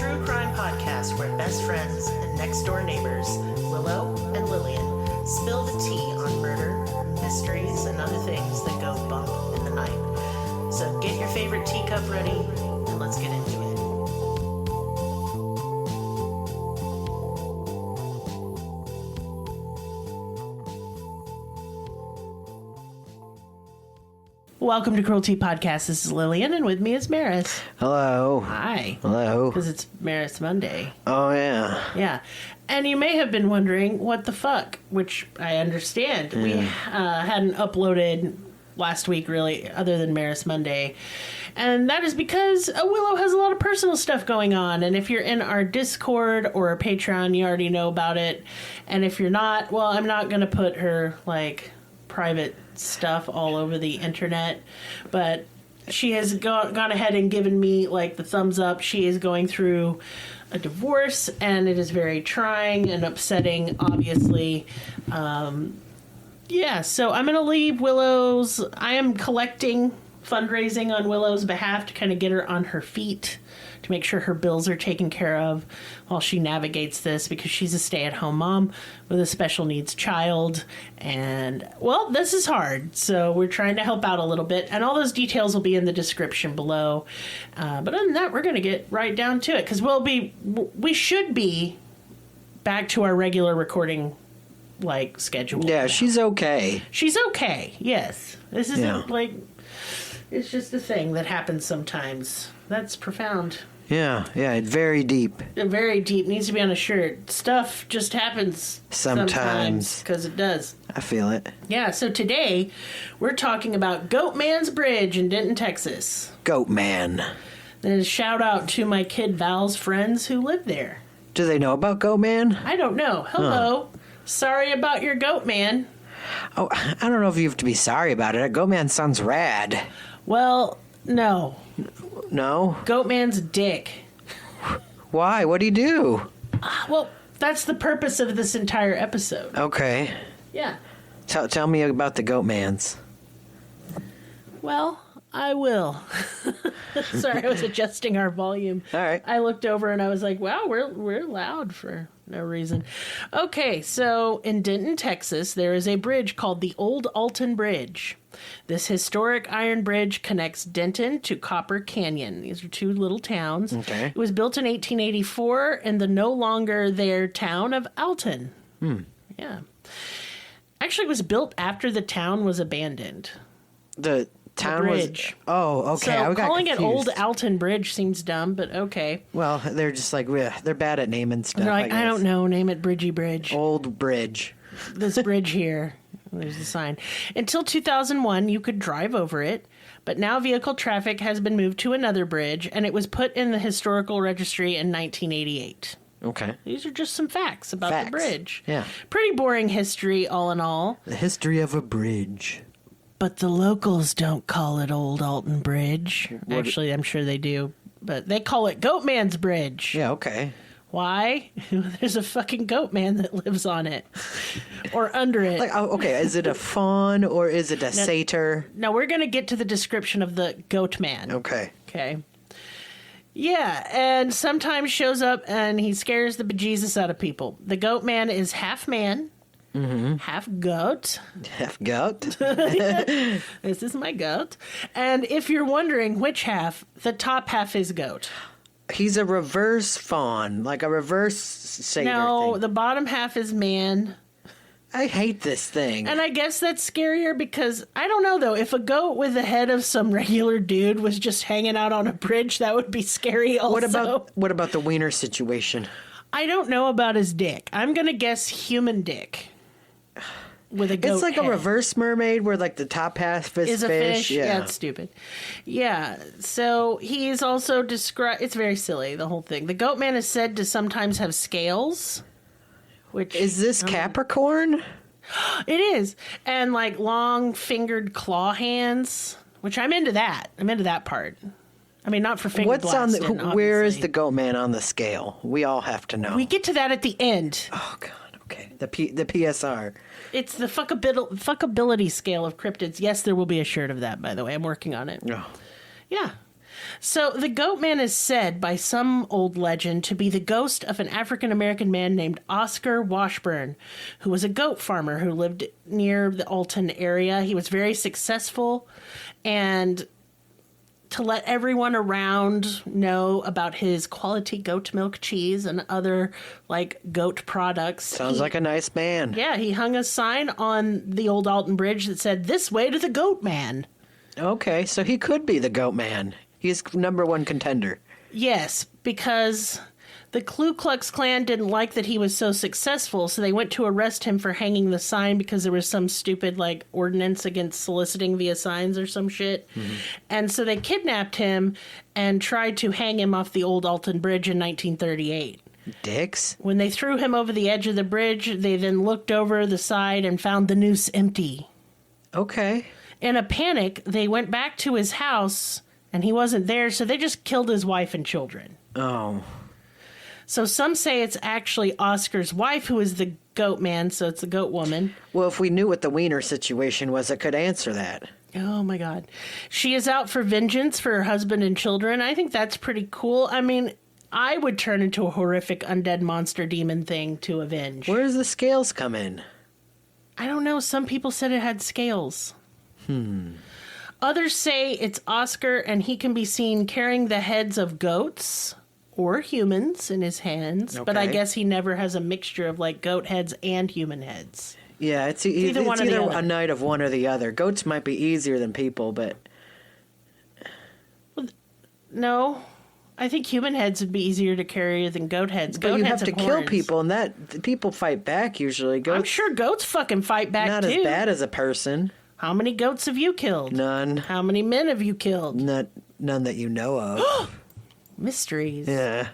true crime podcast where best friends and next door neighbors, Willow and Lillian, spill the tea on murder, mysteries, and other things that go bump in the night. So get your favorite teacup ready and let's get into it. Welcome to Cruelty Podcast. This is Lillian, and with me is Merris. Hello. Hi. Hello. Because it's Merris Monday. Oh, yeah. Yeah. And you may have been wondering, what the fuck? Which I understand. Yeah. We hadn't uploaded last week, really, other than Merris Monday. And that is because Willow has a lot of personal stuff going on. And if you're in our Discord or our Patreon, you already know about it. And if you're not, well, I'm not going to put her, private stuff all over the internet, but she has gone ahead and given me the thumbs up. She is going through a divorce, and it is very trying and upsetting, obviously. So I'm going to leave Willow's. I am collecting fundraising on Willow's behalf to kind of get her on her feet, to make sure her bills are taken care of while she navigates this, because she's a stay-at-home mom with a special needs child. And, well, this is hard. So we're trying to help out a little bit. And all those details will be in the description below. But other than that, we're going to get right down to it, because we should be back to our regular recording schedule. Yeah, now. she's okay. She's okay, yes. This isn't it's just a thing that happens sometimes. That's profound. Yeah, very deep. Very deep. Needs to be on a shirt. Stuff just happens sometimes. Because it does. I feel it. Yeah, so today we're talking about GOATMAN'S Bridge in Denton, Texas. Goatman. And a shout out to my kid Val's friends who live there. Do they know about Goatman? I don't know. Hello. Huh. Sorry about your Goatman. Oh, I don't know if you have to be sorry about it. Goatman sounds rad. Well, no. No? Goatman's a dick. Why? What'd he do? Well, that's the purpose of this entire episode. Okay. Yeah. Tell me about the Goatmans. Well, I will. Sorry, I was adjusting our volume. All right. I looked over and I was like, wow, we're loud for no reason. Okay, so in Denton, Texas, there is a bridge called the Old Alton Bridge. This historic iron bridge connects Denton to Copper Canyon. These are two little towns. Okay. It was built in 1884 in the no longer there town of Alton. Yeah. Actually, it was built after the town was abandoned. The town bridge. Oh, okay. So I got calling confused. it Old Alton Bridge seems dumb, but okay. Well, they're just they're bad at naming stuff. They're like, I don't know, name it Bridgey Bridge. Old Bridge. This bridge here. There's the sign. Until 2001, you could drive over it, but now vehicle traffic has been moved to another bridge, and it was put in the historical registry in 1988. Okay. These are just some facts about the bridge. Yeah. Pretty boring history, all in all. The history of a bridge. But the locals don't call it Old Alton Bridge. Actually, I'm sure they do, but they call it GOATMAN'S Bridge. Yeah, okay. Why? There's a fucking goat man that lives on it. Or under it. Okay, is it a fawn or is it a satyr? Now, we're going to get to the description of the goat man. Okay. Okay. Yeah, and sometimes shows up and he scares the bejesus out of people. The goat man is half man, half goat. Half goat? This is my goat. And if you're wondering which half, the top half is goat. He's a reverse fawn, like a reverse satyr thing. The bottom half is man. I hate this thing. And I guess that's scarier because, I don't know though, if a goat with the head of some regular dude was just hanging out on a bridge, that would be scary also. What about the wiener situation? I don't know about his dick. I'm going to guess human dick. With a goat It's like head. a reverse mermaid where the top half is a fish. Yeah, it's stupid. Yeah, so he is also described. It's very silly, the whole thing. The goat man is said to sometimes have scales. Which is this Capricorn? It is. And long fingered claw hands, which I'm into that. I'm into that part. I mean, not for finger What's blasting, on where is the goat man on the scale? We all have to know. We get to that at the end. Oh God. Okay. The PSR. It's the fuckability scale of cryptids. Yes, there will be a shirt of that, by the way. I'm working on it. Oh. Yeah. So the goat man is said by some old legend to be the ghost of an African-American man named Oscar Washburn, who was a goat farmer who lived near the Alton area. He was very successful, and to let everyone around know about his quality goat milk cheese and other like goat products. Sounds like a nice man. Yeah, he hung a sign on the Old Alton Bridge that said, "This way to the goat man." Okay, so he could be the goat man. He's number one contender. Yes, because the Ku Klux Klan didn't like that he was so successful, so they went to arrest him for hanging the sign because there was some stupid, like, ordinance against soliciting via signs or some shit. Mm-hmm. And so they kidnapped him and tried to hang him off the Old Alton Bridge in 1938. Dicks? When they threw him over the edge of the bridge, they then looked over the side and found the noose empty. Okay. In a panic, they went back to his house, and he wasn't there, so they just killed his wife and children. Oh. So some say it's actually Oscar's wife who is the goat man, so it's the goat woman. Well, if we knew what the wiener situation was, it could answer that. Oh, my God. She is out for vengeance for her husband and children. I think that's pretty cool. I mean, I would turn into a horrific undead monster demon thing to avenge. Where does the scales come in? I don't know. Some people said it had scales. Others say it's Oscar, and he can be seen carrying the heads of goats or humans in his hands. Okay. But I guess he never has a mixture of, like, goat heads and human heads. Yeah, it's either a night of one or the other. Goats might be easier than people, but... No. I think human heads would be easier to carry than goat heads. But you have to kill people, and that people fight back usually. Goats, I'm sure goats fucking fight back, not too. Not as bad as a person. How many goats have you killed? None. How many men have you killed? None that you know of. Mysteries. Yeah.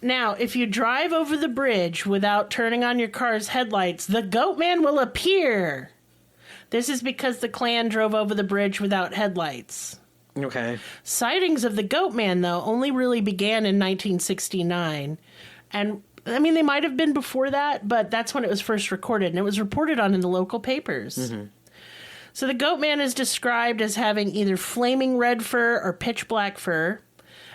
Now, if you drive over the bridge without turning on your car's headlights, the goat man will appear. This is because the Klan drove over the bridge without headlights. Okay. Sightings of the goat man, though, only really began in 1969. And, I mean, they might have been before that, but that's when it was first recorded. And it was reported on in the local papers. Mm-hmm. So the goat man is described as having either flaming red fur or pitch black fur.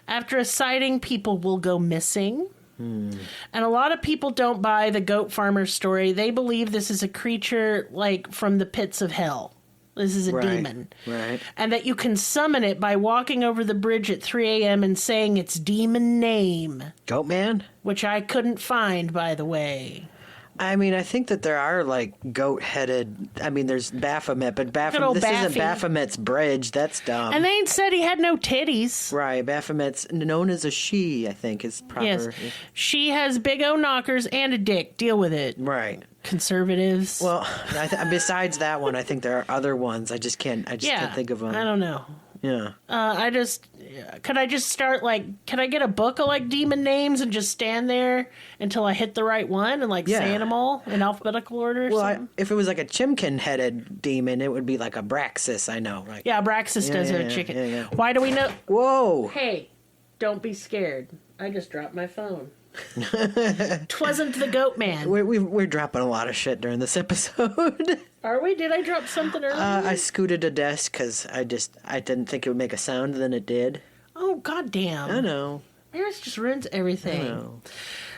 After a sighting, people will go missing. And a lot of people don't buy the goat farmer story. They believe this is a creature, like, from the pits of hell. This is a demon. Right. And that you can summon it by walking over the bridge at 3 a.m. and saying its demon name. Goat man? Which I couldn't find, by the way. I mean, I think that there are, like, goat-headed... I mean, there's Baphomet, but this isn't Baphomet's bridge. That's dumb. And they ain't said he had no titties. Right. Baphomet's known as a she, I think, is proper. Yes. She has big O knockers and a dick. Deal with it. Right. Conservatives. Well, besides that one, I think there are other ones. I just can't think of them. I don't know. Yeah. Could I just start, like, can I get a book of, like, demon names and just stand there until I hit the right one and, like, say them all in alphabetical order or something? If it was, like, a chimkin-headed demon, it would be, like, a Braxis, I know. Right? Yeah, Braxis does have a chicken. Yeah. Why do we know? Whoa. Hey, don't be scared. I just dropped my phone. 'Twasn't the goat man. We're dropping a lot of shit during this episode. Are we? Did I drop something earlier? I scooted a desk because I didn't think it would make a sound, then it did. Oh, goddamn. I know. Merris just ruins everything. I know.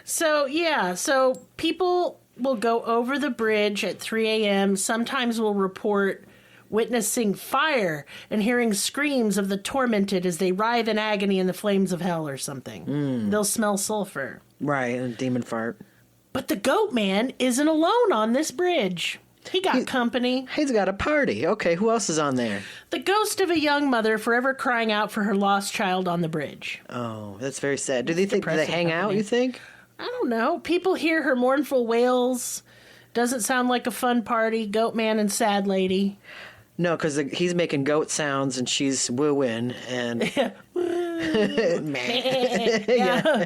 So people will go over the bridge at 3 a.m. Sometimes will report witnessing fire and hearing screams of the tormented as they writhe in agony in the flames of hell or something. They'll smell sulfur. Right, and demon fart. But the goat man isn't alone on this bridge. He got company. He's got a party. Okay, who else is on there? The ghost of a young mother forever crying out for her lost child on the bridge. Oh, that's very sad. Do they hang out, you think? I don't know. People hear her mournful wails. Doesn't sound like a fun party. Goat man and sad lady. No, because he's making goat sounds and she's wooing and yeah,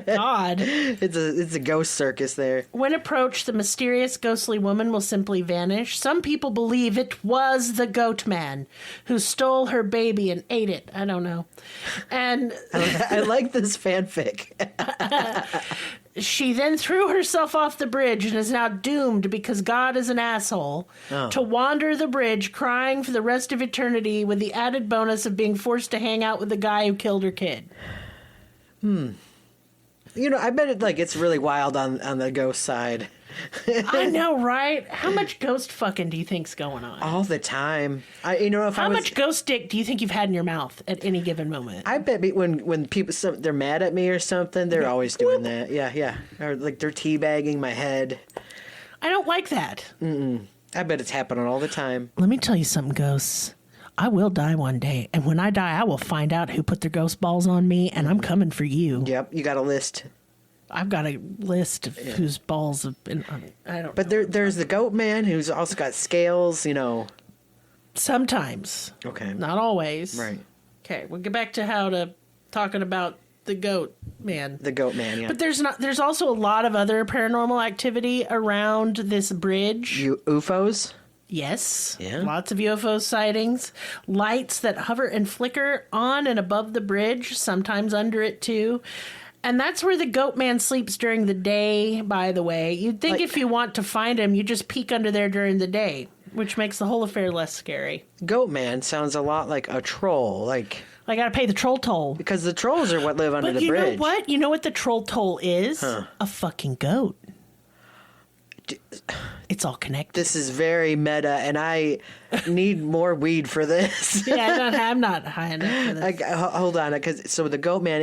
God, it's a ghost circus there. When approached, the mysterious ghostly woman will simply vanish. Some people believe it was the goat man who stole her baby and ate it. I don't know. And I like this fanfic. She then threw herself off the bridge and is now doomed because God is an asshole to wander the bridge crying for the rest of eternity with the added bonus of being forced to hang out with the guy who killed her kid. I bet it's really wild on the ghost side. I know, right? How much ghost fucking do you think's going on? All the time. How much ghost dick do you think you've had in your mouth at any given moment? I bet when people they're mad at me or something, they're always doing that. Yeah. Or they're teabagging my head. I don't like that. I bet it's happening all the time. Let me tell you something, ghosts. I will die one day, and when I die, I will find out who put their ghost balls on me, and I'm coming for you. Yep, you got a list. I've got a list of whose balls have been on me. I don't But know. there's the goat man who's also got scales, Sometimes. Okay. Not always. Right. Okay, we'll get back to talking about the goat man. The goat man, yeah. But there's also a lot of other paranormal activity around this bridge. UFOs? Yes. Yeah. Lots of UFO sightings. Lights that hover and flicker on and above the bridge, sometimes under it too. And that's where the goat man sleeps during the day, by the way. You'd think if you want to find him, you just peek under there during the day, which makes the whole affair less scary. Goat man sounds a lot like a troll, I gotta pay the troll toll. because the trolls are what live under the But you bridge. know what? You know what the troll toll is? A fucking goat. It's all connected. This is very meta, and I need more weed for this. Yeah, I'm not high enough for this. Hold on, so the goat man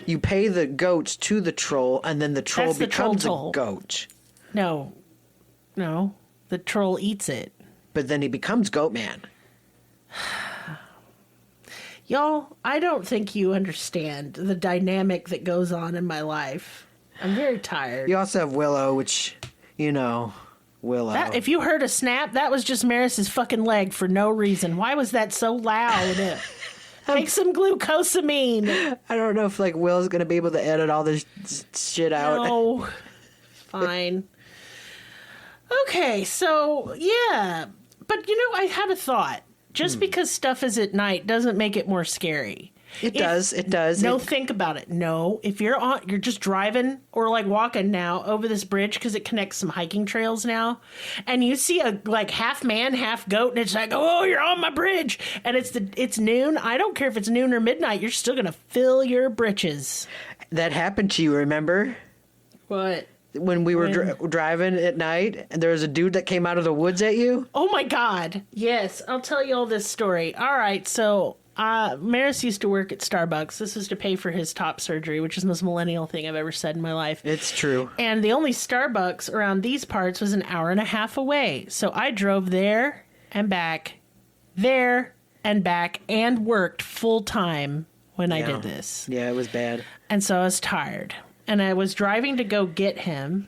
you pay the goats to the troll, and then the troll That's the troll becomes toll. a goat. No. The troll eats it. But then he becomes goat man. Y'all, I don't think you understand the dynamic that goes on in my life. I'm very tired. You also have Willow, which, Willow. If you heard a snap, that was just Merris's fucking leg for no reason. Why was that so loud? Take some glucosamine. I don't know if Will's gonna be able to edit all this shit out. No. Fine. Okay, so, yeah. But, I had a thought. Just because stuff is at night doesn't make it more scary. It does. No, think about it. No, if you're just driving or walking now over this bridge because it connects some hiking trails now, and you see a half man, half goat, and it's oh, you're on my bridge, and it's noon. I don't care if it's noon or midnight. You're still gonna fill your britches. That happened to you, remember? What? When we were driving at night, and there was a dude that came out of the woods at you? Oh my God. Yes, I'll tell you all this story. All right, so Merris used to work at Starbucks. This was to pay for his top surgery, which is the most millennial thing I've ever said in my life. It's true. And the only Starbucks around these parts was an hour and a half away. So I drove there and back, and worked full time when I did this. Yeah, it was bad. And so I was tired. And I was driving to go get him.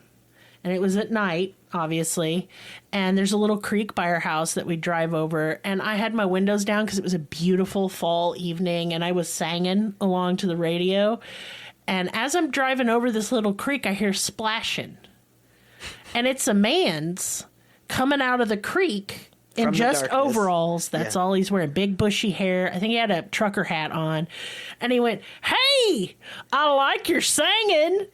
And it was at night, obviously. And there's a little creek by our house that we drive over. And I had my windows down because it was a beautiful fall evening. And I was singing along to the radio. And as I'm driving over this little creek, I hear splashing. And it's a man's coming out of the creek in From the just darkness. Overalls. That's all he's wearing. Big bushy hair. I think he had a trucker hat on. And he went, "Hey, I like your singing."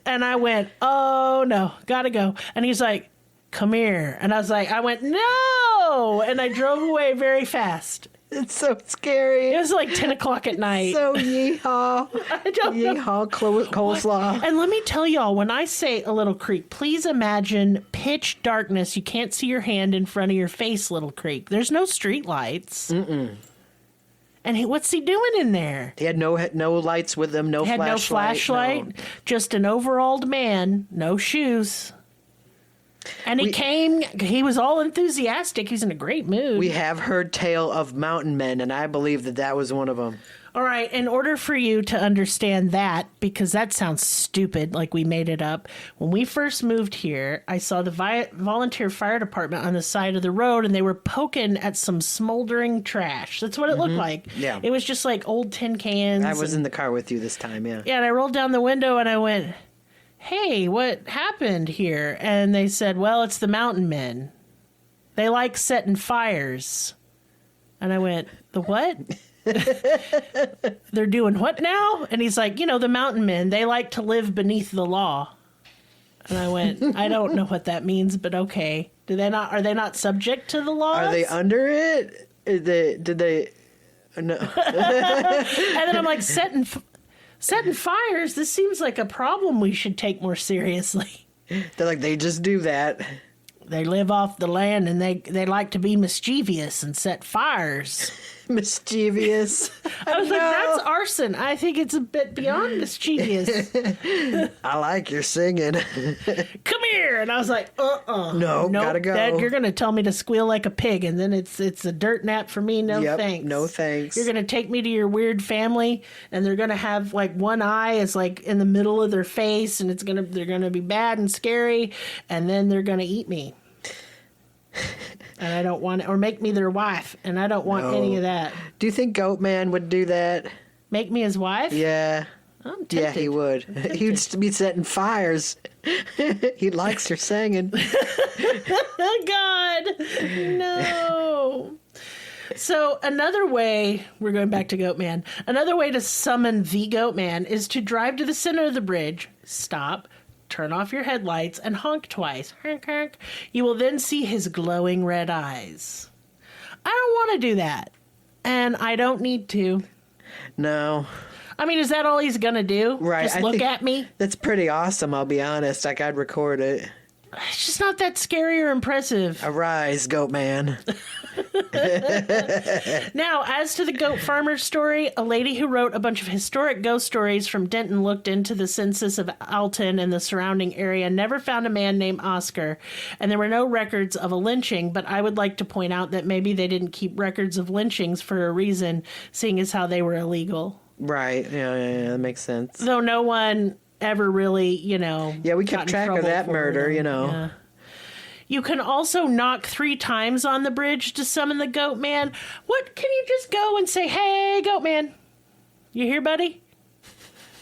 And I went, "Oh no, gotta go." And he's like, "Come here." And I went, "No." And I drove away very fast. It's so scary. It was 10 o'clock at night. So yeehaw. I don't know. Yeehaw, coleslaw. And let me tell y'all, when I say a little creek, please imagine pitch darkness. You can't see your hand in front of your face, little creek. There's no street lights. And what's he doing in there? He had no lights with him, no He had flashlight. no flashlight, just an overalled man, no shoes. And he was all enthusiastic. He's in a great mood. We have heard tale of mountain men, and I believe that was one of them. All right, in order for you to understand that, because that sounds stupid, like we made it up, when we first moved here, I saw the volunteer fire department on the side of the road, and they were poking at some smoldering trash. That's what it looked like. Yeah. It was just like old tin cans. I was in the car with you this time, yeah. Yeah, and I rolled down the window, and I went, "Hey, what happened here?" And they said, "Well, it's the mountain men. They like setting fires." And I went, "The what?" They're doing what now? And he's like, the mountain men, they like to live beneath the law. And I went, I don't know what that means, but okay. Are they not subject to the laws? Are they under it? Did they? No. And then I'm like, setting fires. This seems like a problem we should take more seriously. They're like, they just do that. They live off the land and they like to be mischievous and set fires. Mischievous. I was like, that's arson. I think it's a bit beyond mischievous. I like your singing. Come here. And I was like, No, nope, gotta go. Dad, you're going to tell me to squeal like a pig, and then it's a dirt nap for me. No thanks. No thanks. You're going to take me to your weird family, and they're going to have like one eye is like in the middle of their face, and they're going to be bad and scary, and then they're going to eat me. And I don't want it, or make me their wife, and I don't want any of that. Do you think Goatman would do that? Make me his wife? Yeah. I'm tempted. Yeah, he would. He'd be setting fires. He likes your singing. God, no. So another way, we're going back to Goatman, another way to summon the Goatman is to drive to the center of the bridge, stop, turn off your headlights, and honk twice. Honk, honk. You will then see his glowing red eyes. I don't want to do that. And I don't need to. No. I mean, is that all he's going to do? Right. Just look at me? That's pretty awesome, I'll be honest. Like, I'd record it. It's just not that scary or impressive. Arise, Goatman. Now, as to the goat farmer story, a lady who wrote a bunch of historic ghost stories from Denton looked into the census of Alton and the surrounding area, never found a man named Oscar, and there were no records of a lynching, but I would like to point out that maybe they didn't keep records of lynchings for a reason, seeing as how they were illegal. Right. Yeah, that makes sense. Though no one ever really, Yeah, we kept track of that murder, Yeah. You can also knock 3 times on the bridge to summon the Goatman. What, can you just go and say, hey, Goatman, you here, buddy?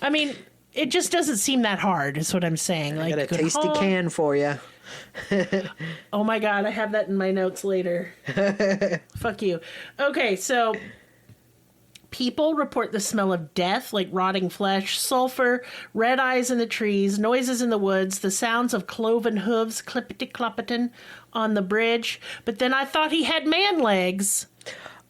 I mean, it just doesn't seem that hard, is what I'm saying. Like, I got a tasty can for you. Oh my God, I have that in my notes later. Fuck you. Okay, so people report the smell of death, like rotting flesh, sulfur, red eyes in the trees, noises in the woods, the sounds of cloven hooves clippity-cloppetin' on the bridge. But then I thought he had man legs.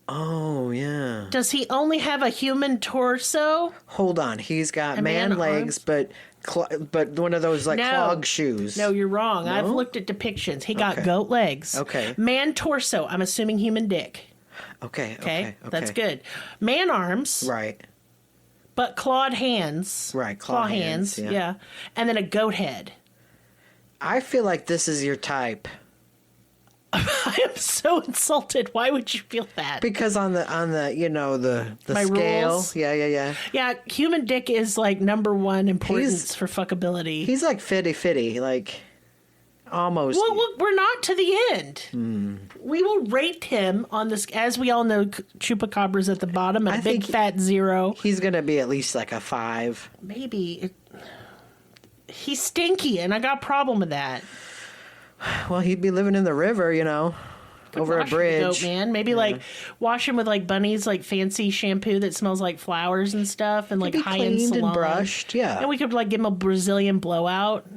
Oh, yeah. Does he only have a human torso? Hold on. He's got man legs, but one of those, clog shoes. No, you're wrong. No? I've looked at depictions. He got goat legs. Okay. Man torso. I'm assuming human dick. Okay. That's good. Man arms. Right. But clawed hands. Right, claw hands. Yeah. And then a goat head. I feel like this is your type. I am so insulted. Why would you feel that? Because on the the My scale. Rules. Yeah. Yeah, human dick is like number one importance for fuckability. He's like fitty, like almost. Well, look, we're not to the end. We will rate him on this. As we all know, Chupacabra's at the bottom, a big fat 0. He's going to be at least like a 5. Maybe. He's stinky, and I got a problem with that. Well, he'd be living in the river, over a bridge. Goat man. Maybe wash him with Bunny's fancy shampoo that smells like flowers and stuff, and high-end salon. And brushed, yeah. And we could give him a Brazilian blowout.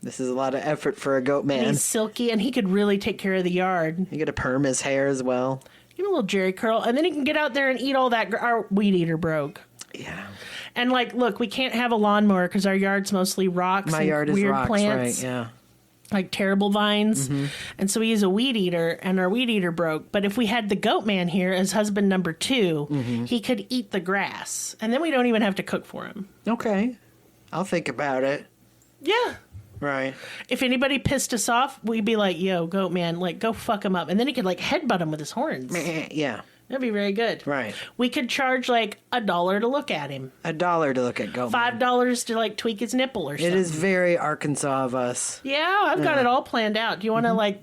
This is a lot of effort for a goat man. And he's silky, and he could really take care of the yard. You could perm his hair as well. Give him a little jerry curl, and then he can get out there and eat all that. Our weed eater broke. Yeah. And look, we can't have a lawnmower because our yard's mostly rocks. My and yard is weird rocks, plants, right? Yeah. Like terrible vines. And so we use a weed eater, and our weed eater broke. But if we had the goat man here as husband number 2, he could eat the grass, and then we don't even have to cook for him. Okay. I'll think about it. Yeah. Right. If anybody pissed us off, we'd be like, yo, goat man, go fuck him up. And then he could headbutt him with his horns. Yeah. That'd be very good. Right. We could charge $1 to look at him. $1 to look at goat man. $5 to tweak his nipple or something. It is very Arkansas of us. Yeah, I've got it all planned out. Do you want to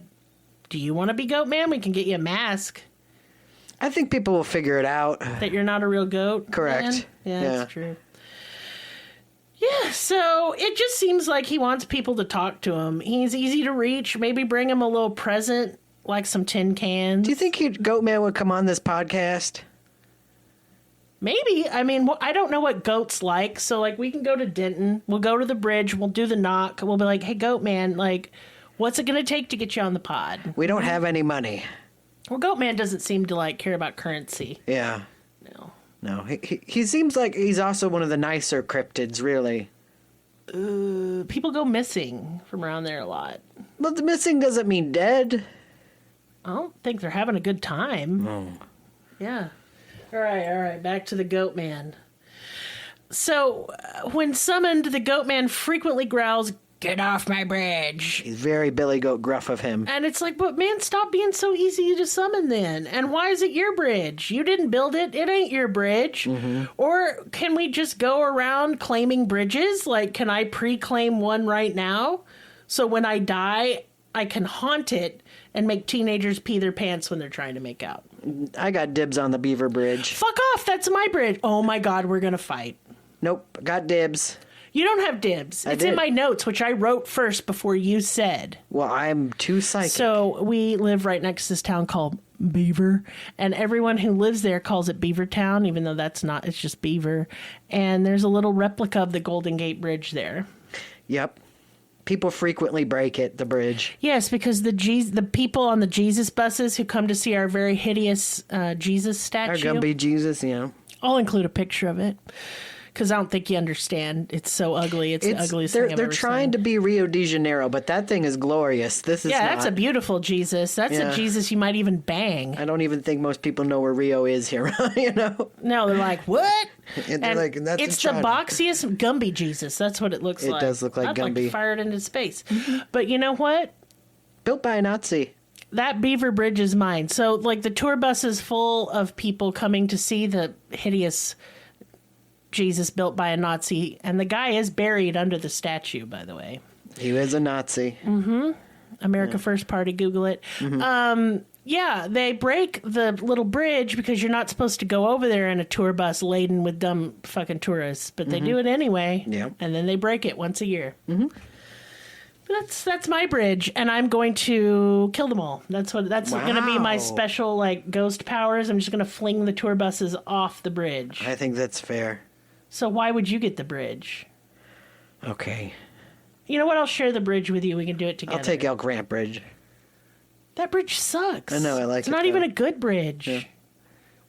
do you want to be goat man? We can get you a mask. I think people will figure it out. That you're not a real goat. Correct. Man? Yeah, that's true. Yeah, so it just seems like he wants people to talk to him. He's easy to reach. Maybe bring him a little present, like some tin cans. Do you think Goatman would come on this podcast? Maybe. I mean, I don't know what goats like. So, like, we can go to Denton. We'll go to the bridge. We'll do the knock. We'll be like, hey, goat man, like, what's it going to take to get you on the pod? We don't have any money. Well, goat man doesn't seem to, like, care about currency. Yeah. No. He seems like he's also one of the nicer cryptids, really. People go missing from around there a lot. But the missing doesn't mean dead. I don't think they're having a good time. No. Yeah. All right. Back to the goat man. So, when summoned, the goat man frequently growls, "Get off my bridge." He's very Billy Goat Gruff of him. And it's like, but man, stop being so easy to summon then. And why is it your bridge? You didn't build it. It ain't your bridge. Mm-hmm. Or can we just go around claiming bridges? Like, can I pre-claim one right now? So when I die, I can haunt it and make teenagers pee their pants when they're trying to make out. I got dibs on the Beaver Bridge. Fuck off. That's my bridge. Oh my God, we're going to fight. Nope. Got dibs. You don't have dibs. It's in my notes, which I wrote first before you said. Well, I'm too psychic. So we live right next to this town called Beaver, and everyone who lives there calls it Beaver Town, even though that's not. It's just Beaver. And there's a little replica of the Golden Gate Bridge there. Yep. People frequently break it, the bridge. Yes, because the people on the Jesus buses who come to see our very hideous Jesus statue. Our Gumby Jesus, I'll include a picture of it. Because I don't think you understand. It's so ugly. It's the ugliest thing I've ever seen. They're trying to be Rio de Janeiro, but that thing is glorious. This is not. That's a beautiful Jesus. That's a Jesus you might even bang. I don't even think most people know where Rio is here, No, they're like, what? And they're like, that's it's the boxiest Gumby Jesus. That's what it looks like. It does look like Gumby. Like fired into space. But you know what? Built by a Nazi. That Beaver Bridge is mine. So, like, the tour bus is full of people coming to see the hideous Jesus built by a Nazi, and the guy is buried under the statue, by the way. He was a Nazi. Mm-hmm. America First Party, Google it. Mm-hmm. Yeah, they break the little bridge because you're not supposed to go over there in a tour bus laden with dumb fucking tourists, but they do it anyway. Yep. And then they break it once a year. Mm-hmm. That's my bridge, and I'm going to kill them all. That's going to be my special, like, ghost powers. I'm just going to fling the tour buses off the bridge. I think that's fair. So why would you get the bridge? Okay. You know what? I'll share the bridge with you. We can do it together. I'll take Elk Grant Bridge. That bridge sucks. I know. I like it. It's not even a good bridge. Yeah.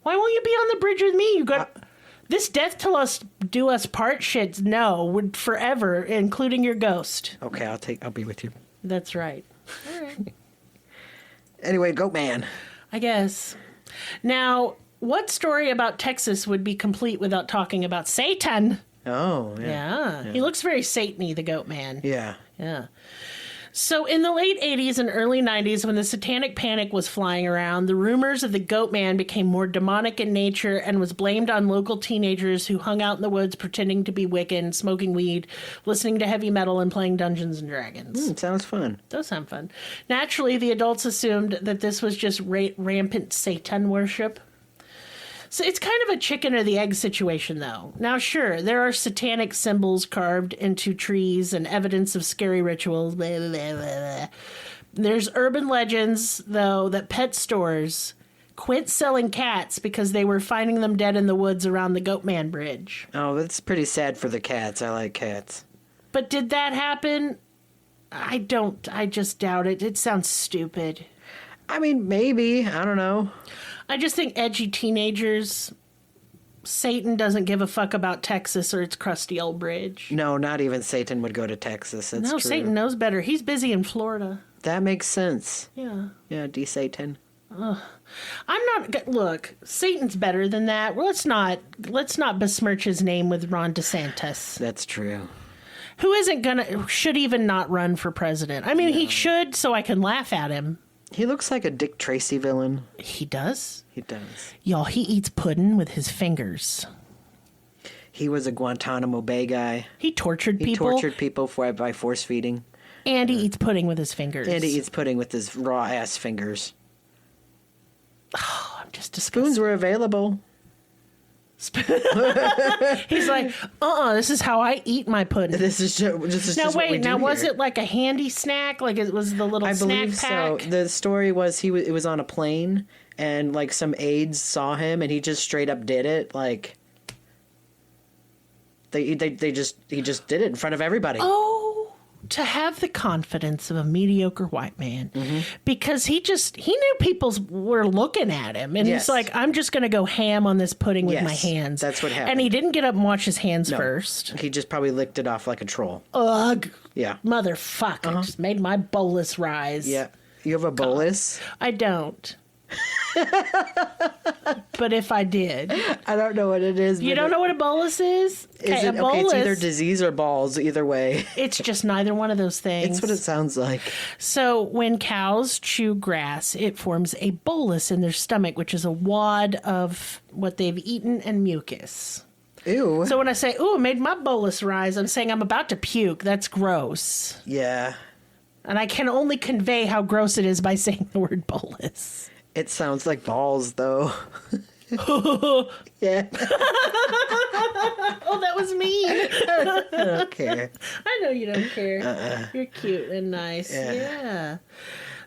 Why won't you be on the bridge with me? You got this death till us do us part shit. No, would forever, including your ghost. Okay, I'll be with you. That's right. All right. Anyway, Goat Man. I guess. Now, what story about Texas would be complete without talking about Satan? Oh, yeah. He looks very Satan-y, the Goat Man. Yeah. Yeah. So in the late 80s and early 90s, when the satanic panic was flying around, the rumors of the Goat Man became more demonic in nature and was blamed on local teenagers who hung out in the woods pretending to be Wiccan, smoking weed, listening to heavy metal, and playing Dungeons and Dragons. Sounds fun. Does sound fun. Naturally, the adults assumed that this was just rampant Satan worship. So it's kind of a chicken or the egg situation, though. Now, sure, there are satanic symbols carved into trees and evidence of scary rituals. Blah, blah, blah, blah. There's urban legends, though, that pet stores quit selling cats because they were finding them dead in the woods around the Goatman Bridge. Oh, that's pretty sad for the cats. I like cats. But did that happen? I just doubt it. It sounds stupid. I mean, maybe. I don't know. I just think edgy teenagers, Satan doesn't give a fuck about Texas or its crusty old bridge. No, not even Satan would go to Texas. That's true. Satan knows better. He's busy in Florida. That makes sense. Yeah. Yeah, D-Satan. Look, Satan's better than that. Well, let's not besmirch his name with Ron DeSantis. That's true. Who should even not run for president. I mean, he should, so I can laugh at him. He looks like a Dick Tracy villain. He does? He does. Y'all, he eats pudding with his fingers. He was a Guantanamo Bay guy. He tortured people. He tortured people by force feeding. And he eats pudding with his fingers. And he eats pudding with his raw-ass fingers. Oh, I'm just disgusted. Spoons were available. He's like, this is how I eat my pudding. This is just what we do was here. it like a handy snack? Like it was the little snack pack? I believe so. The story was it was on a plane, and like some aides saw him, and he just straight up did it. Like, He just did it in front of everybody. Oh, to have the confidence of a mediocre white man, because he knew people were looking at him, and he's like, I'm just going to go ham on this pudding with my hands. That's what happened. And he didn't get up and wash his hands first. He just probably licked it off like a troll. Ugh. Yeah. Motherfucker. Just made my bolus rise. Yeah. You have a bolus? I don't. But if I did. I don't know what it is. You don't know what a bolus is? Is it? Okay, it's either disease or balls, either way. It's just neither one of those things. It's what it sounds like. So when cows chew grass, it forms a bolus in their stomach, which is a wad of what they've eaten and mucus. Ew. So when I say, ooh, it made my bolus rise, I'm saying I'm about to puke. That's gross. Yeah. And I can only convey how gross it is by saying the word bolus. It sounds like balls, though. Yeah. Oh, that was mean. I don't care. I know you don't care. You're cute and nice. Yeah.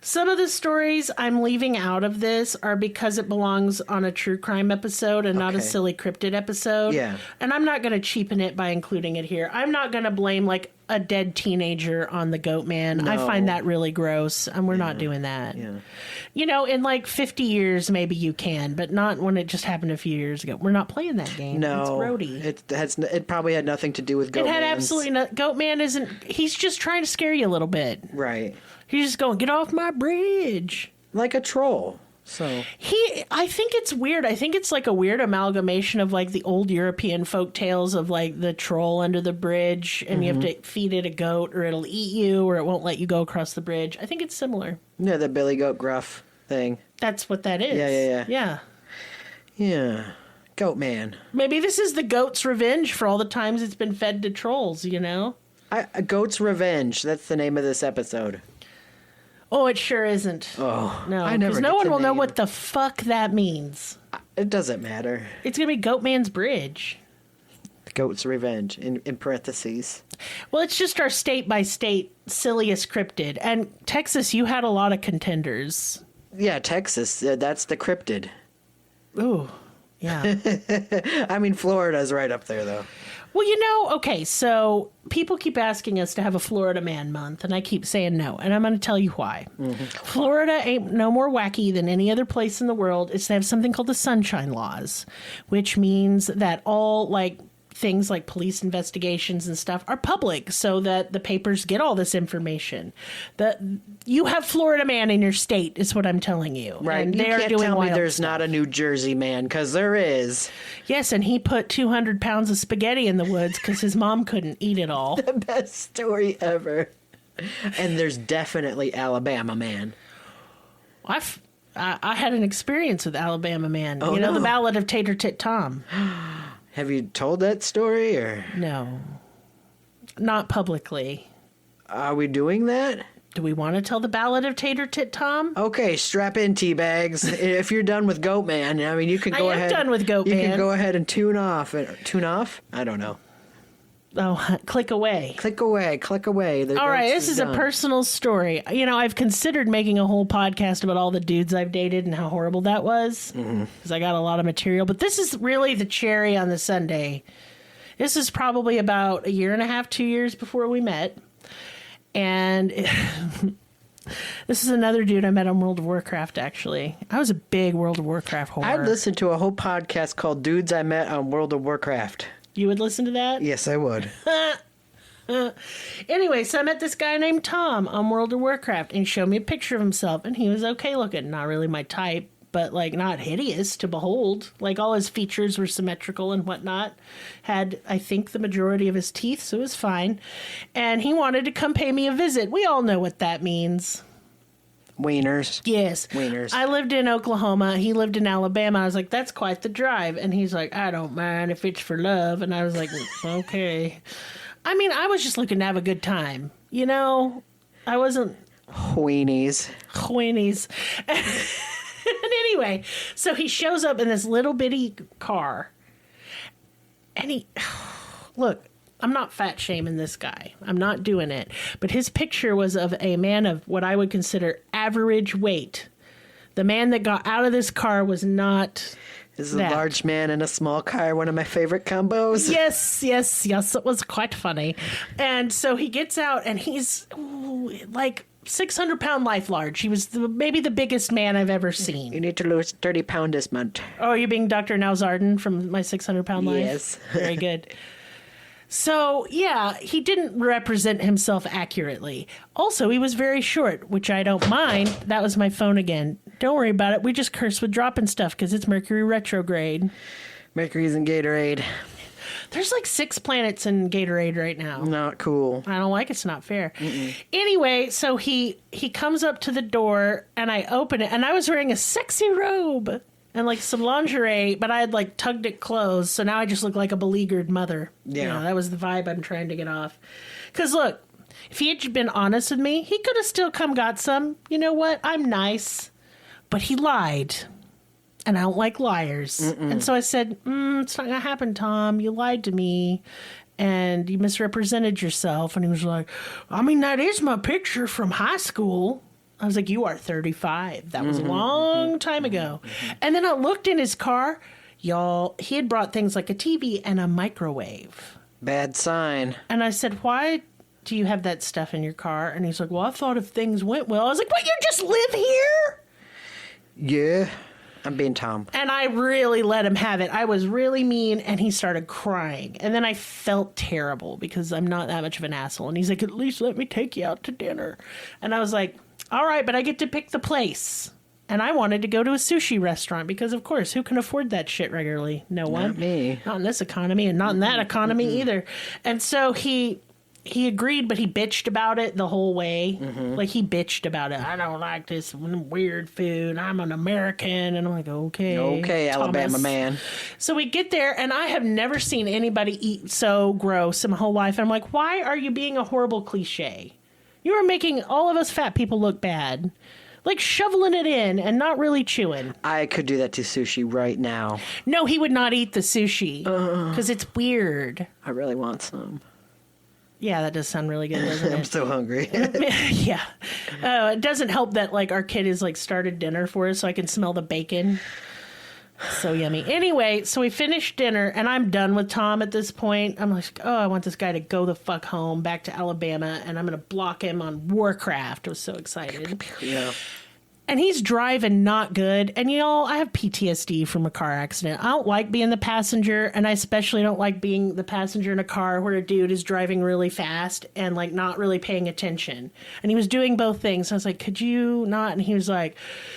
Some of the stories I'm leaving out of this are because it belongs on a true crime episode and not a silly cryptid episode. Yeah. And I'm not going to cheapen it by including it here. I'm not going to blame like a dead teenager on the goat man. No. I find that really gross, and we're not doing that. Yeah. You know, in like 50 years, maybe you can, but not when it just happened a few years ago. We're not playing that game. No. It's roadie. It probably had nothing to do with goat man. It had absolutely nothing. Goat man isn't, he's just trying to scare you a little bit. Right. He's just going, get off my bridge. Like a troll. So I think it's weird. I think it's like a weird amalgamation of like the old European folk tales of like the troll under the bridge, and you have to feed it a goat or it'll eat you or it won't let you go across the bridge. I think it's similar. Yeah, the Billy Goat Gruff thing. That's what that is. Yeah. Goat man. Maybe this is the goat's revenge for all the times it's been fed to trolls, you know? Goat's Revenge. That's the name of this episode. Oh, it sure isn't. Oh, no, because no one will know what the fuck that means. It doesn't matter. It's gonna be Goatman's Bridge. Goat's Revenge in parentheses. Well, it's just our state by state silliest cryptid, and Texas, you had a lot of contenders. Yeah, Texas. That's the cryptid. Ooh, yeah. I mean, Florida's right up there, though. Well, you know, okay, so people keep asking us to have a Florida Man Month, and I keep saying no, and I'm going to tell you why. Florida ain't no more wacky than any other place in the world. They have something called the Sunshine Laws, which means that all, like, things like police investigations and stuff are public so that the papers get all this information. You have Florida Man in your state is what I'm telling you. Right. And you they're can't doing tell me there's stuff. not a New Jersey man, because there is. Yes, and he put 200 pounds of spaghetti in the woods because his mom couldn't eat it all. The best story ever. And there's definitely Alabama Man. I had an experience with Alabama Man. Oh, the Ballad of Tater Tit Tom. Have you told that story, or? No. Not publicly. Are we doing that? Do we want to tell the Ballad of Tater Tit Tom? Okay, strap in, teabags. If you're done with Goat Man, I mean, you can go ahead. I am done with Goat Man. You can go ahead and tune off. Tune off? I don't know. Oh, click away. Click away. Click away. All right, this is a personal story. You know, I've considered making a whole podcast about all the dudes I've dated and how horrible that was, because I got a lot of material. But this is really the cherry on the sundae. This is probably about 1.5 years, 2 years before we met. And this is another dude I met on World of Warcraft, actually. I was a big World of Warcraft whore. I listened to a whole podcast called Dudes I Met on World of Warcraft. You would listen to that? Yes, I would. Anyway, so I met this guy named Tom on World of Warcraft, and he showed me a picture of himself, and he was okay looking. Not really my type, but like not hideous to behold. Like all his features were symmetrical and whatnot. Had, I think, the majority of his teeth, so it was fine. And he wanted to come pay me a visit. We all know what that means. Wieners. Yes. Wieners. I lived in Oklahoma. He lived in Alabama. I was like, that's quite the drive. And he's like, I don't mind if it's for love. And I was like, okay. I mean, I was just looking to have a good time. You know? I wasn't... Weenies. And anyway, so he shows up in this little bitty car. And he... Look... I'm not fat shaming this guy. I'm not doing it. But his picture was of a man of what I would consider average weight. The man that got out of this car was not Is a large man in a small car one of my favorite combos? Yes. It was quite funny. And so he gets out, and he's like 600-pound life large. He was maybe the biggest man I've ever seen. You need to lose 30 pounds this month. Oh, are you being Dr. Nowzarden from My 600-Pound Life? Yes. Very good. So, yeah, he didn't represent himself accurately. Also, he was very short, which I don't mind. That was my phone again. Don't worry about it. We just curse with dropping stuff because it's Mercury retrograde. Mercury's in Gatorade. There's like 6 planets in Gatorade right now. Not cool. I don't like it. It's not fair. Anyway, so he comes up to the door, and I open it, and I was wearing a sexy robe and like some lingerie, but I had like tugged it closed, so now I just look like a beleaguered mother. Yeah. You know, that was the vibe I'm trying to get off. Because look, if he had been honest with me, he could have still come got some. You know what? I'm nice. But he lied. And I don't like liars. And so I said, it's not going to happen, Tom. You lied to me. And you misrepresented yourself. And he was like, I mean, that is my picture from high school. I was like, you are 35. That was a long time ago. And then I looked in his car. Y'all, he had brought things like a TV and a microwave. Bad sign. And I said, why do you have that stuff in your car? And he's like, well, I thought if things went well. I was like, what, you just live here? Yeah. I'm being Tom. And I really let him have it. I was really mean, and he started crying. And then I felt terrible because I'm not that much of an asshole. And he's like, at least let me take you out to dinner. And I was like, all right, but I get to pick the place. And I wanted to go to a sushi restaurant because, of course, who can afford that shit regularly? No one. Not me. Not in this economy, and not in that economy either. And so he agreed, but he bitched about it the whole way. Like, he bitched about it. I don't like this weird food. I'm an American. And I'm like, okay. Okay, Thomas. Alabama man. So we get there, and I have never seen anybody eat so gross in my whole life. And I'm like, why are you being a horrible cliche? You are making all of us fat people look bad. Like shoveling it in and not really chewing. I could do that to sushi right now. No, he would not eat the sushi because it's weird. I really want some. Yeah, that does sound really good, doesn't it? I'm so hungry. Yeah. It doesn't help that like our kid has like started dinner for us so I can smell the bacon. So yummy. Anyway, so we finished dinner, and I'm done with Tom at this point. I'm like, oh, I want this guy to go the fuck home, back to Alabama, and I'm going to block him on Warcraft. I was so excited. Yeah. And he's driving not good. And, y'all, I have PTSD from a car accident. I don't like being the passenger, and I especially don't like being the passenger in a car where a dude is driving really fast and, like, not really paying attention. And he was doing both things. I was like, could you not? And he was like,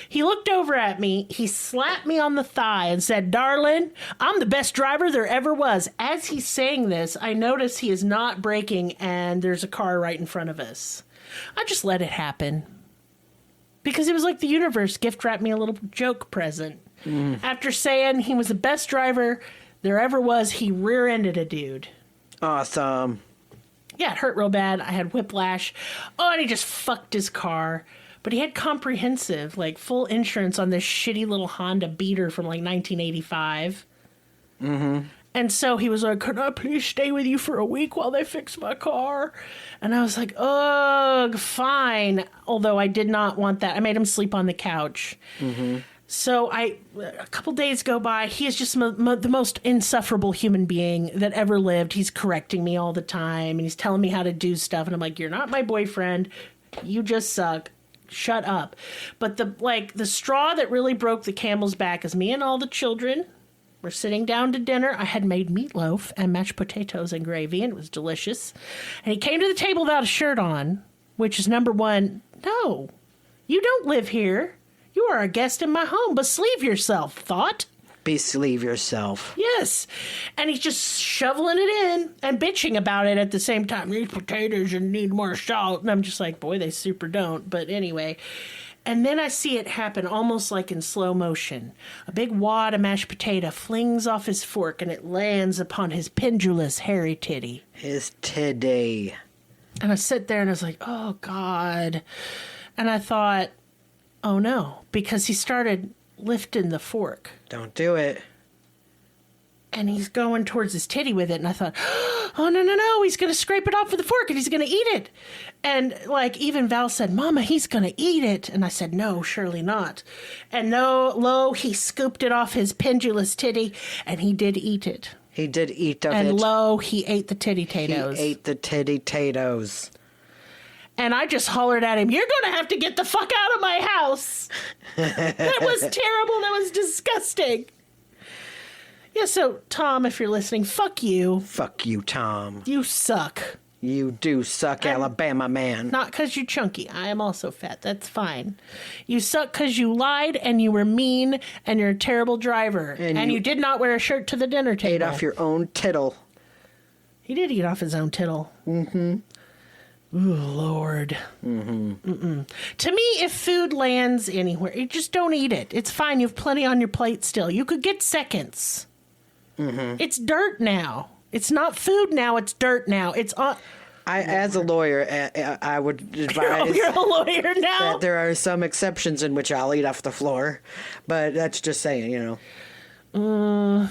he looked over at me, he slapped me on the thigh and said, darling, I'm the best driver there ever was. As he's saying this, I notice he is not braking, and there's a car right in front of us. I just let it happen. Because it was like the universe gift wrapped me a little joke present. After saying he was the best driver there ever was, he rear-ended a dude. Awesome. Yeah, it hurt real bad. I had whiplash. Oh, and he just fucked his car. But he had comprehensive, like, full insurance on this shitty little Honda Beater from, like, 1985. And so he was like, could I please stay with you for a week while they fix my car? And I was like, ugh, fine. Although I did not want that. I made him sleep on the couch. So a couple days go by. He is just the most insufferable human being that ever lived. He's correcting me all the time, and he's telling me how to do stuff. And I'm like, you're not my boyfriend. You just suck. Shut up. But the straw that really broke the camel's back is me and all the children. We're sitting down to dinner. I had made meatloaf and mashed potatoes and gravy, and it was delicious. And he came to the table without a shirt on, which is number one. No, you don't live here. You are a guest in my home, but sleeve yourself, thought. Sleeve yourself. Yes. And he's just shoveling it in and bitching about it at the same time. These potatoes need more salt. And I'm just like, boy, they super don't. But anyway. And then I see it happen almost like in slow motion. A big wad of mashed potato flings off his fork, and it lands upon his pendulous, hairy titty. His titty. And I sit there and I was like, oh, God. And I thought, oh, no, because he started lifting the fork. Don't do it. And he's going towards his titty with it. And I thought, oh, no. He's going to scrape it off with a fork and he's going to eat it. And like even Val said, Mama, he's going to eat it. And I said, no, surely not. And lo, he scooped it off his pendulous titty and he did eat it. He did eat of it. And lo, he ate the titty-tatoes. He ate the titty-tatoes. And I just hollered at him, you're going to have to get the fuck out of my house. That was terrible. That was disgusting. Yeah, so, Tom, if you're listening, fuck you. Fuck you, Tom. You suck. You do suck, Alabama man. Not because you're chunky. I am also fat. That's fine. You suck because you lied and you were mean and you're a terrible driver. And you did not wear a shirt to the dinner table. Ate off your own tittle. He did eat off his own tittle. Mm-hmm. Ooh, Lord. Mm-hmm. To me, if food lands anywhere, you just don't eat it. It's fine. You have plenty on your plate still. You could get seconds. Mm-hmm. It's dirt now. It's not food now. It's dirt now. It's on. As a lawyer, I would advise. You're a lawyer now. That there are some exceptions in which I'll eat off the floor, but that's just saying, you know.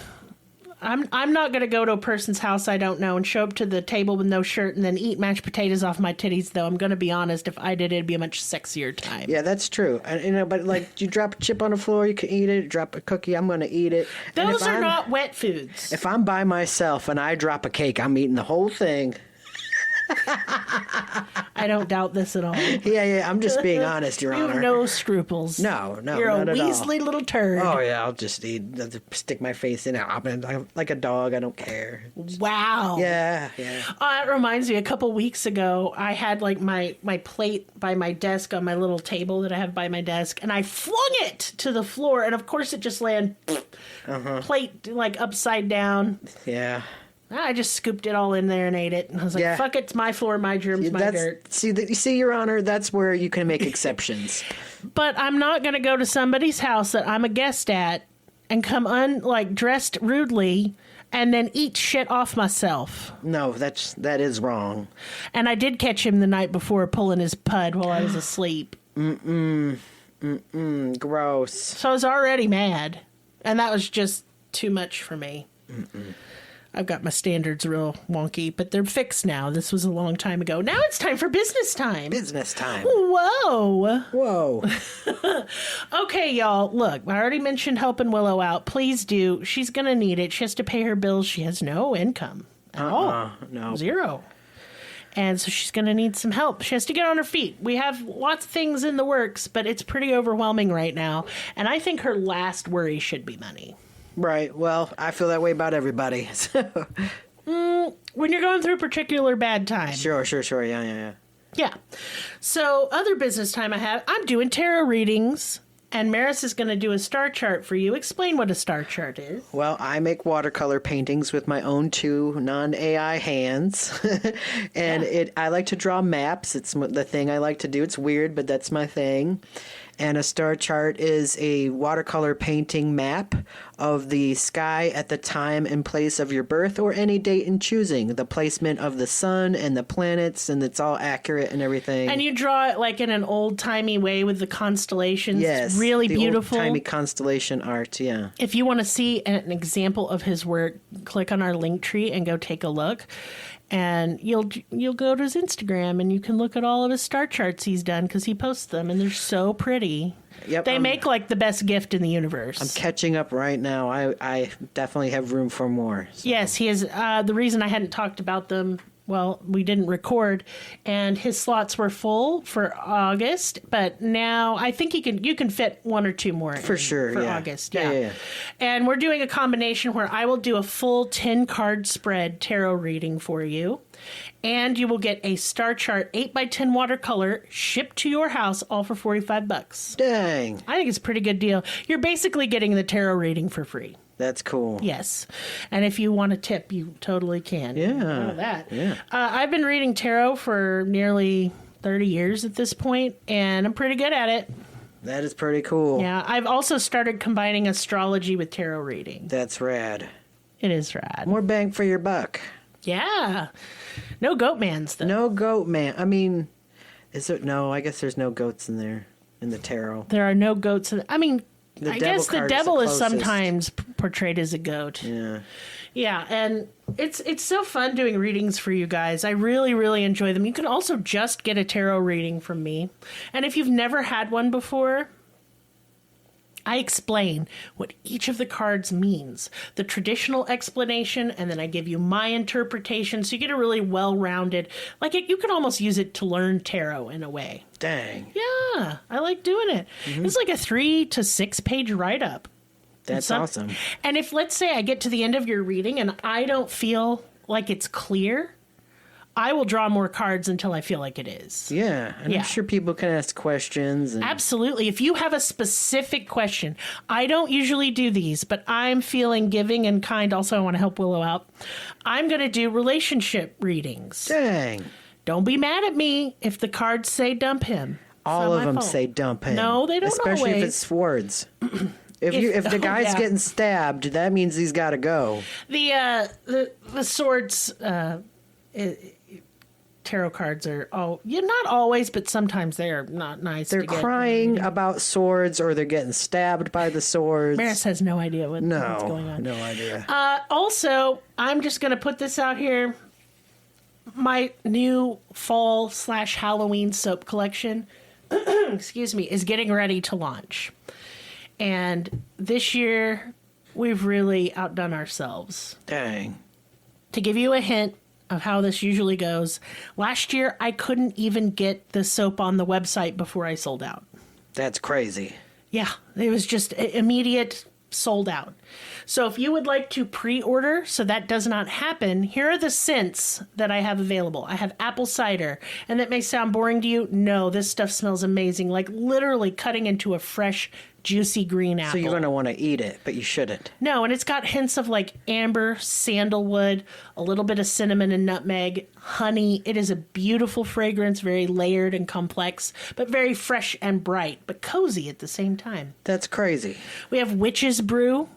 I'm not going to go to a person's house I don't know and show up to the table with no shirt and then eat mashed potatoes off my titties, though. I'm going to be honest. If I did, it'd be a much sexier time. Yeah, that's true. And, but like, you drop a chip on the floor, you can eat it. Drop a cookie, I'm going to eat it. Those are not wet foods. If I'm by myself and I drop a cake, I'm eating the whole thing. I don't doubt this at all. Yeah, I'm just being honest, Your Honor. You have no scruples. No, You're not a at weaselly all. little turd. Oh, yeah, I'll just stick my face in it. I'm like a dog, I don't care. Wow. Yeah. It reminds me, a couple weeks ago, I had like my plate by my desk on my little table that I have by my desk, and I flung it to the floor, and of course it just landed plate like upside down. Yeah. I just scooped it all in there and ate it. And I was like, fuck it, it's my floor, my germs, my dirt. See, Your Honor, that's where you can make exceptions. But I'm not going to go to somebody's house that I'm a guest at and come dressed rudely and then eat shit off myself. No, that is wrong. And I did catch him the night before pulling his pud while I was asleep. Gross. So I was already mad. And that was just too much for me. I've got my standards real wonky, but they're fixed now. This was a long time ago. Now it's time for business time. Business time. Whoa. Okay, y'all. Look, I already mentioned helping Willow out. Please do. She's going to need it. She has to pay her bills. She has no income at all. No. Zero. And so she's going to need some help. She has to get on her feet. We have lots of things in the works, but it's pretty overwhelming right now. And I think her last worry should be money. Right. Well, I feel that way about everybody. When you're going through a particular bad time. Sure. Yeah. Yeah. So, other business time I'm doing tarot readings, and Merris is going to do a star chart for you. Explain what a star chart is. Well, I make watercolor paintings with my own two non-AI hands, and I like to draw maps. It's the thing I like to do. It's weird, but that's my thing. And a star chart is a watercolor painting map of the sky at the time and place of your birth or any date in choosing. The placement of the sun and the planets, and it's all accurate and everything. And you draw it like in an old-timey way with the constellations. Yes. It's really beautiful. Old-timey constellation art, yeah. If you want to see an example of his work, click on our link tree and go take a look. And you'll go to his Instagram and you can look at all of his star charts he's done because he posts them and they're so pretty. Yep, they make like the best gift in the universe. I'm catching up right now. I definitely have room for more. So. Yes, he is. The reason I hadn't talked about them, well, we didn't record, and his slots were full for August, but now I think you can fit one or two more for August. Yeah. And we're doing a combination where I will do a full 10-card spread tarot reading for you, and you will get a star chart 8x10 watercolor shipped to your house, all for $45. Dang. I think it's a pretty good deal. You're basically getting the tarot reading for free. That's cool. Yes. And if you want a tip, you totally can. Yeah. Know that. Yeah. I've been reading tarot for nearly 30 years at this point, and I'm pretty good at it. That is pretty cool. Yeah. I've also started combining astrology with tarot reading. That's rad. It is rad. More bang for your buck. Yeah. No Goatmans, though. No Goatman. I mean, is there? No, I guess there's no goats in there, in the tarot. There are no goats. I guess the card devil the is closest. sometimes portrayed as a goat. Yeah. Yeah, and it's so fun doing readings for you guys. I really, really enjoy them. You can also just get a tarot reading from me. And if you've never had one before, I explain what each of the cards means, the traditional explanation, and then I give you my interpretation, so you get a really well-rounded, you can almost use it to learn tarot in a way. Dang. Yeah, I like doing it. It's like a 3 to 6 page write-up. That's awesome. And if, let's say, I get to the end of your reading and I don't feel like it's clear, I will draw more cards until I feel like it is. Yeah, and Yeah. I'm sure people can ask questions. And... Absolutely. If you have a specific question, I don't usually do these, but I'm feeling giving and kind. Also, I want to help Willow out. I'm going to do relationship readings. Dang. Don't be mad at me if the cards say dump him. All of them say dump him. No, they don't Especially if always. it's swords. If the guy's getting stabbed, that means he's got to go. The swords tarot cards are not always, but sometimes they're not nice. They're crying about swords, or they're getting stabbed by the swords. Merris has no idea what's going on. No idea. Also, I'm just going to put this out here. My new fall/Halloween soap collection, excuse me, is getting ready to launch. And this year, we've really outdone ourselves. Dang. To give you a hint of how this usually goes, last year I couldn't even get the soap on the website before I sold out. That's crazy. Yeah, it was just immediate sold out. So if you would like to pre-order so that does not happen, here are the scents that I have available. I have apple cider, and that may sound boring to you. No, this stuff smells amazing, like literally cutting into a fresh, juicy green apple. So you're going to want to eat it, but you shouldn't. No, and it's got hints of like amber, sandalwood, a little bit of cinnamon and nutmeg, honey. It is a beautiful fragrance, very layered and complex, but very fresh and bright, but cozy at the same time. That's crazy. We have Witch's Brew.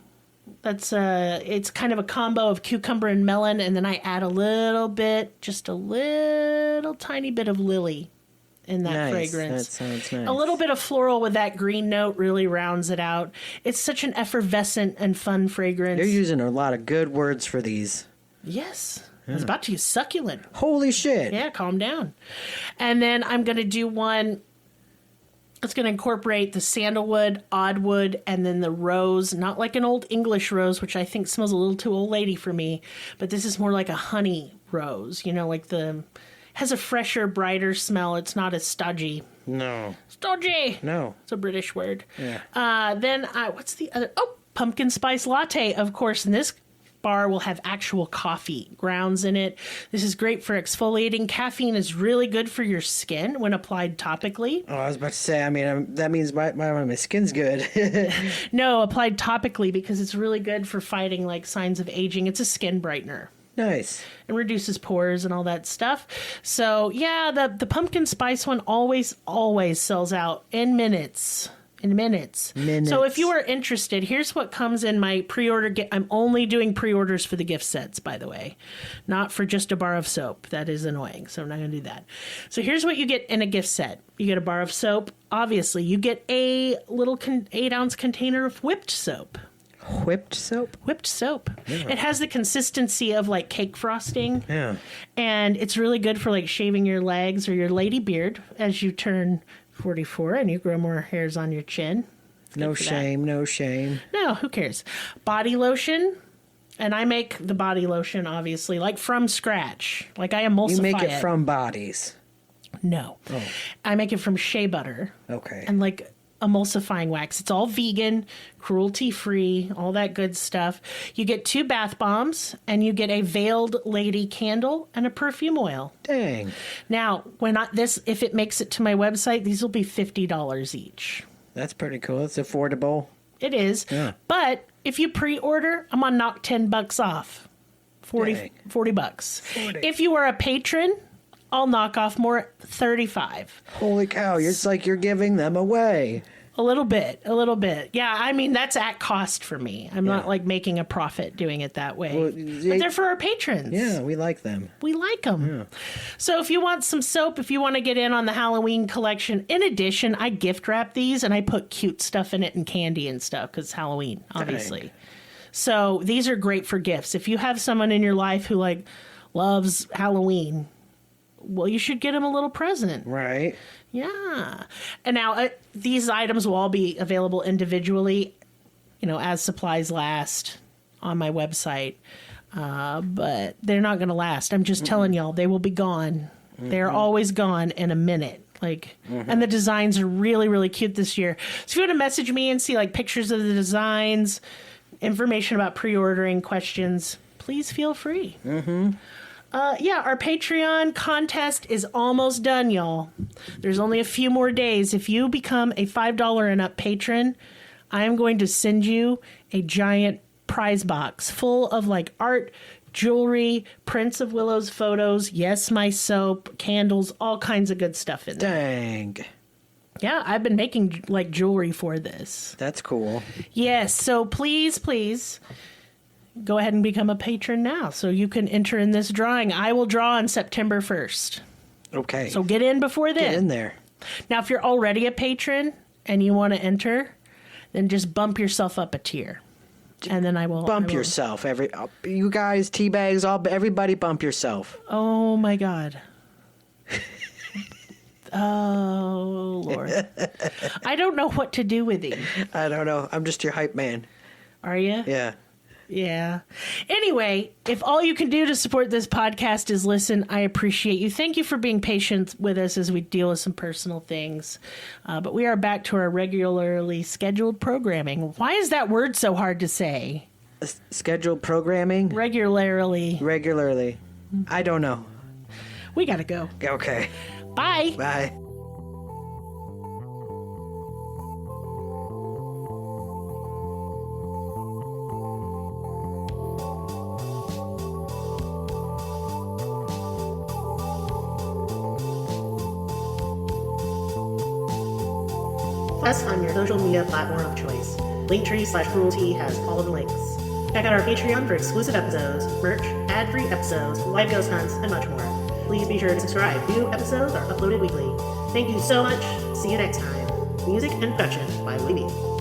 That's it's kind of a combo of cucumber and melon, and then I add just a little tiny bit of lily in that fragrance. That sounds nice. A little bit of floral with that green note really rounds it out. It's such an effervescent and fun fragrance. You're using a lot of good words for these. Yes. I was about to use succulent. Holy shit. Yeah, calm down. And then I'm going to do one that's going to incorporate the sandalwood, oddwood, and then the rose. Not like an old English rose, which I think smells a little too old lady for me, but this is more like a honey rose, like has a fresher, brighter smell. It's not as stodgy. No. Stodgy! No. It's a British word. Yeah. Then, what's the other? Oh, pumpkin spice latte, of course. And this bar will have actual coffee grounds in it. This is great for exfoliating. Caffeine is really good for your skin when applied topically. Oh, I was about to say, that means my skin's good. No, applied topically because it's really good for fighting like signs of aging. It's a skin brightener. Nice. And reduces pores and all that stuff. So, yeah, the pumpkin spice one always sells out in minutes. So if you are interested, here's what comes in my pre-order. I'm only doing pre-orders for the gift sets, by the way. Not for just a bar of soap. That is annoying, so I'm not going to do that. So here's what you get in a gift set. You get a bar of soap. Obviously, you get a little 8-ounce container of whipped soap. Whipped soap? Whipped soap. Yeah. It has the consistency of like cake frosting. Yeah. And it's really good for like shaving your legs or your lady beard as you turn 44 and you grow more hairs on your chin. No shame. No, who cares? Body lotion. And I make the body lotion, obviously, like from scratch. Like I emulsify it. You make it from bodies? No. Oh. I make it from shea butter. Okay. And like emulsifying wax. It's all vegan, cruelty-free, all that good stuff. You get 2 bath bombs, and you get a veiled lady candle and a perfume oil. Dang. Now, if it makes it to my website, these will be $50 each. That's pretty cool. It's affordable. It is. Yeah. But if you pre-order, I'm gonna knock $10 off. 40 bucks. 40. If you are a patron, I'll knock off more, $35. Holy cow, it's like you're giving them away. A little bit. Yeah, I mean, that's at cost for me. I'm not like making a profit doing it that way. Well, but they're for our patrons. Yeah, we like them. We like them. Yeah. So if you want some soap, if you want to get in on the Halloween collection, in addition, I gift wrap these and I put cute stuff in it and candy and stuff because it's Halloween, obviously. Dang. So these are great for gifts. If you have someone in your life who like loves Halloween, well, you should get them a little present. Right. Yeah. And now these items will all be available individually, as supplies last on my website. But they're not going to last. I'm just telling y'all, they will be gone. They're always gone in a minute. And the designs are really, really cute this year. So if you want to message me and see like pictures of the designs, information about pre-ordering, questions, please feel free. Our Patreon contest is almost done, y'all. There's only a few more days. If you become a $5 and up patron, I am going to send you a giant prize box full of like art, jewelry, prints of Willow's photos, yes, my soap, candles, all kinds of good stuff in there. Dang. Yeah, I've been making like jewelry for this. That's cool. Yes, so please go ahead and become a patron now so you can enter in this drawing. I will draw on September 1st. Okay. So get in before then. Get in there. Now, if you're already a patron and you want to enter, then just bump yourself up a tier. And then I will... Bump yourself. You guys, teabags, everybody bump yourself. Oh, my God. Oh, Lord. I don't know what to do with you. I don't know. I'm just your hype man. Are you? Yeah. Yeah. Anyway, if all you can do to support this podcast is listen, I appreciate you. Thank you for being patient with us as we deal with some personal things. But we are back to our regularly scheduled programming. Why is that word so hard to say? Scheduled programming? Regularly. I don't know. We gotta go. Okay. Bye. Bye. Us on your social media platform of choice. Linktree/cruelty has all of the links. Check out our Patreon for exclusive episodes, merch, ad-free episodes, live ghost hunts, and much more. Please be sure to subscribe. New episodes are uploaded weekly. Thank you so much. See you next time. Music and production by Lillian.